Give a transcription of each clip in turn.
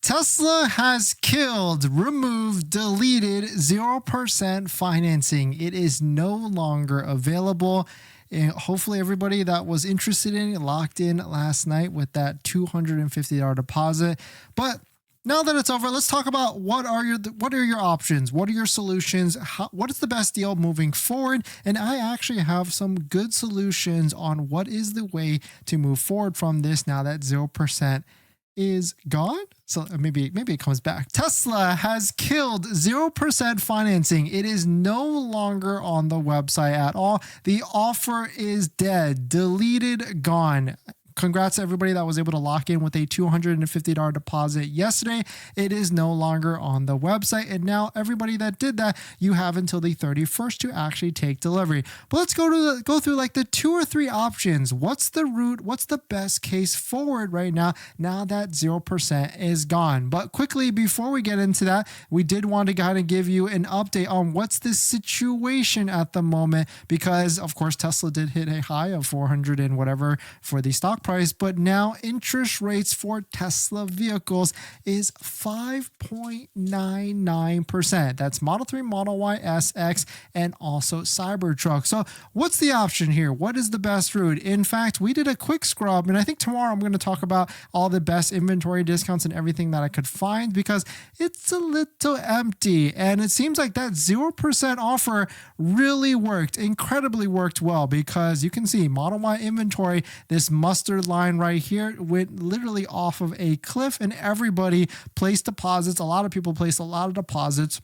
Tesla has killed, removed, deleted 0% financing. It is no longer available. And hopefully everybody that was interested in it locked in last night with that $250 deposit. But now that it's over, let's talk about what are your options? What are your solutions? What is the best deal moving forward? And I actually have some good solutions on what is the way to move forward from this now that 0% is gone. So maybe it comes back. Tesla has killed 0% financing. It is no longer on the website at all. The offer is dead, deleted, gone. Congrats to everybody that was able to lock in with a $250 deposit yesterday. It is no longer on the website. And now everybody that did that, you have until the 31st to actually take delivery. But let's go through like the 2 or 3 options. What's the route? What's the best case forward right now that 0% is gone? But quickly, before we get into that, we did want to kind of give you an update on what's the situation at the moment, because of course Tesla did hit a high of 400 and whatever for the stock price, but now interest rates for Tesla vehicles is 5.99%. That's Model 3, Model Y, S, X, and also Cybertruck. So what's the option here? What is the best route? In fact, we did a quick scrub, and I think tomorrow I'm going to talk about all the best inventory discounts and everything that I could find, because it's a little empty, and it seems like that 0% offer really worked, incredibly worked well, because you can see Model Y inventory, this mustard line right here, went literally off of a cliff, and everybody placed deposits. A lot of people placed a lot of deposits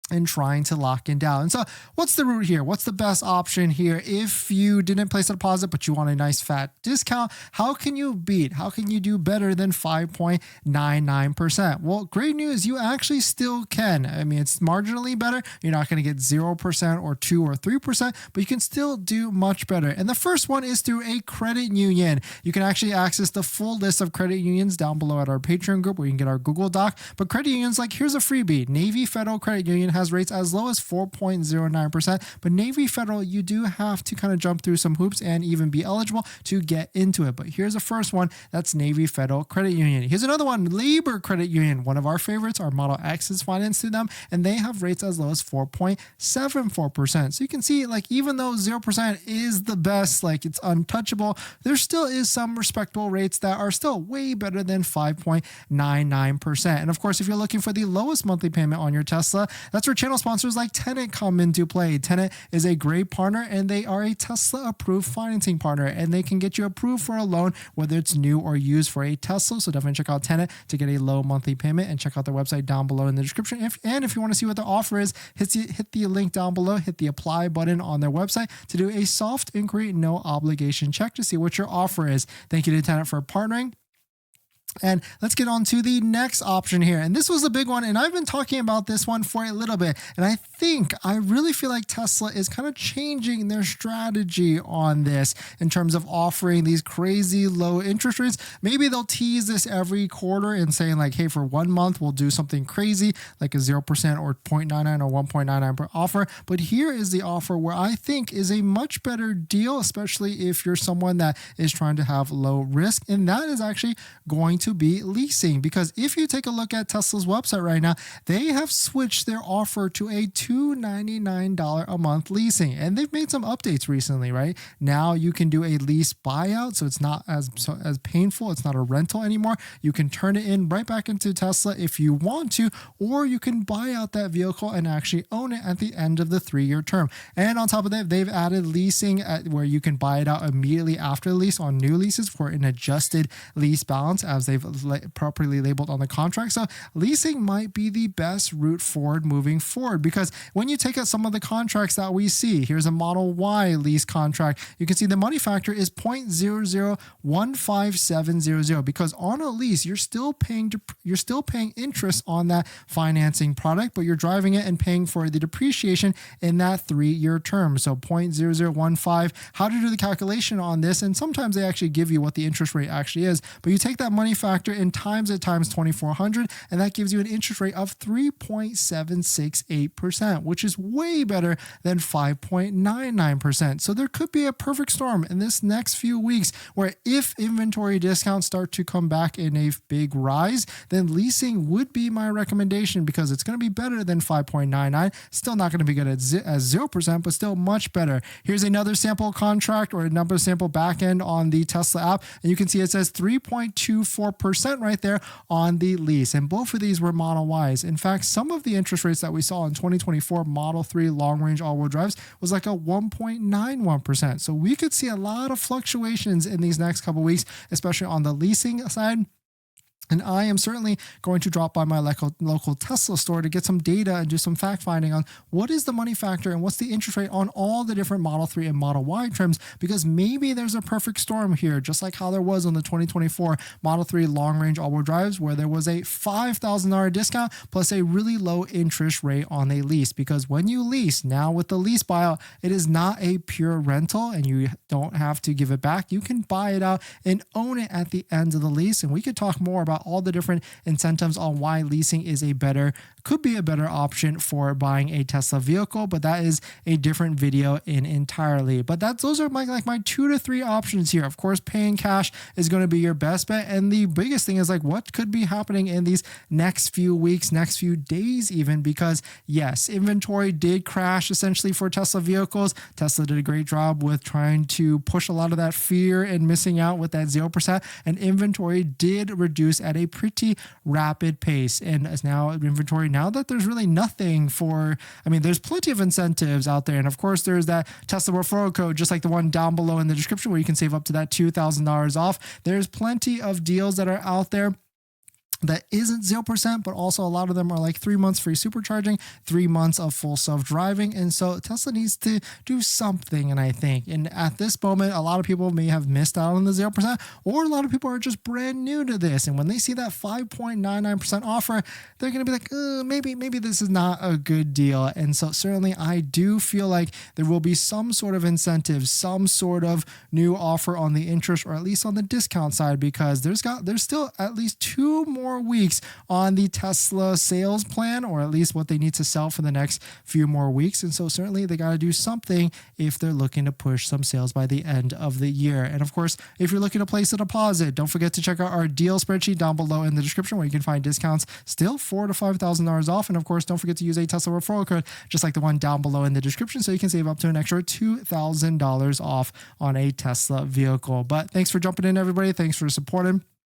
and trying to lock in down. And so what's the route here? What's the best option here? If you didn't place a deposit, but you want a nice fat discount, how can you do better than 5.99%? Well, great news. You actually still can. I mean, it's marginally better. You're not going to get 0% or 2 or 3%, but you can still do much better. And the first one is through a credit union. You can actually access the full list of credit unions down below at our Patreon group, where you can get our Google Doc. But credit unions, like, here's a freebie. Navy Federal Credit Union has rates as low as 4.09%, but Navy Federal, you do have to kind of jump through some hoops and even be eligible to get into it. But here's the first one. That's Navy Federal Credit Union. Here's another one, Labor Credit Union. One of our favorites, our Model X is financed through them, and they have rates as low as 4.74%. So you can see, like, even though 0% is the best, like, it's untouchable, there still is some respectable rates that are still way better than 5.99%. And of course, if you're looking for the lowest monthly payment on your Tesla, that's where channel sponsors like Tenet come into play. Tenet is a great partner, and they are a Tesla approved financing partner, and they can get you approved for a loan, whether it's new or used for a Tesla. So definitely check out Tenet to get a low monthly payment, and check out their website down below in the description. If you want to see what the offer is, hit the link down below, hit the apply button on their website to do a soft inquiry, no obligation check to see what your offer is. Thank you to Tenet for partnering. And let's get on to the next option here. And this was a big one, and I've been talking about this one for a little bit. And I really feel like Tesla is kind of changing their strategy on this in terms of offering these crazy low interest rates. Maybe they'll tease this every quarter and saying like, hey, for 1 month, we'll do something crazy like a 0% or 0.99 or 1.99 per offer. But here is the offer where I think is a much better deal, especially if you're someone that is trying to have low risk. And that is actually going to be leasing, because if you take a look at Tesla's website right now, they have switched their offer to a $299 a month leasing, and they've made some updates recently. Right now, you can do a lease buyout, so it's not as painful. It's not a rental anymore. You can turn it in right back into Tesla if you want to, or you can buy out that vehicle and actually own it at the end of the 3-year term. And on top of that, they've added leasing where you can buy it out immediately after the lease on new leases for an adjusted lease balance, as they've properly labeled on the contract. So leasing might be the best route forward moving forward, because when you take out some of the contracts that we see, here's a Model Y lease contract. You can see the money factor is 0.0015700, because on a lease, you're still paying interest on that financing product, but you're driving it and paying for the depreciation in that 3-year term. So 0.0015, how to do the calculation on this, and sometimes they actually give you what the interest rate actually is, but you take that money factor and times it times 2,400, and that gives you an interest rate of 3.768%, which is way better than 5.99%. So there could be a perfect storm in this next few weeks where if inventory discounts start to come back in a big rise, then leasing would be my recommendation because it's going to be better than 5.99. Still not going to be good as 0%, but still much better. Here's another sample contract or another sample backend on the Tesla app, and you can see it says 3.24% right there on the lease. And both of these were Model Ys. In fact, some of the interest rates that we saw in 2024 Model 3 long-range all-wheel drives was like a 1.91%. So we could see a lot of fluctuations in these next couple weeks, especially on the leasing side. And I am certainly going to drop by my local Tesla store to get some data and do some fact finding on what is the money factor and what's the interest rate on all the different Model 3 and Model Y trims, because maybe there's a perfect storm here, just like how there was on the 2024 Model 3 long-range all-wheel drives, where there was a $5,000 discount plus a really low interest rate on a lease. Because when you lease, now with the lease buyout, it is not a pure rental and you don't have to give it back. You can buy it out and own it at the end of the lease. And we could talk more about all the different incentives on why leasing is could be a better option for buying a Tesla vehicle, but that is a different video entirely. But those are my 2 to 3 options here. Of course, paying cash is going to be your best bet, and the biggest thing is what could be happening in these next few weeks, next few days even, because yes, inventory did crash essentially for Tesla vehicles. Tesla did a great job with trying to push a lot of that fear and missing out with that 0%, and inventory did reduce at a pretty rapid pace. And as now inventory, now that there's really nothing there's plenty of incentives out there. And of course, there's that Tesla referral code, just like the one down below in the description, where you can save up to that $2,000 off. There's plenty of deals that are out there that isn't 0%, but also a lot of them are like 3 months free supercharging, 3 months of full self-driving. And so Tesla needs to do something. And I think, and at this moment, a lot of people may have missed out on the 0%, or a lot of people are just brand new to this. And when they see that 5.99% offer, they're going to be like, maybe this is not a good deal. And so certainly I do feel like there will be some sort of incentive, some sort of new offer on the interest, or at least on the discount side, because there's still at least 2 more weeks on the Tesla sales plan, or at least what they need to sell for the next few more weeks. And so certainly they got to do something if they're looking to push some sales by the end of the year. And of course, if you're looking to place a deposit, don't forget to check out our deal spreadsheet down below in the description, where you can find discounts still $4,000 to $5,000 off. And of course, don't forget to use a Tesla referral code, just like the one down below in the description, so you can save up to an extra $2,000 off on a Tesla vehicle. But thanks for jumping in, everybody. Thanks for supporting.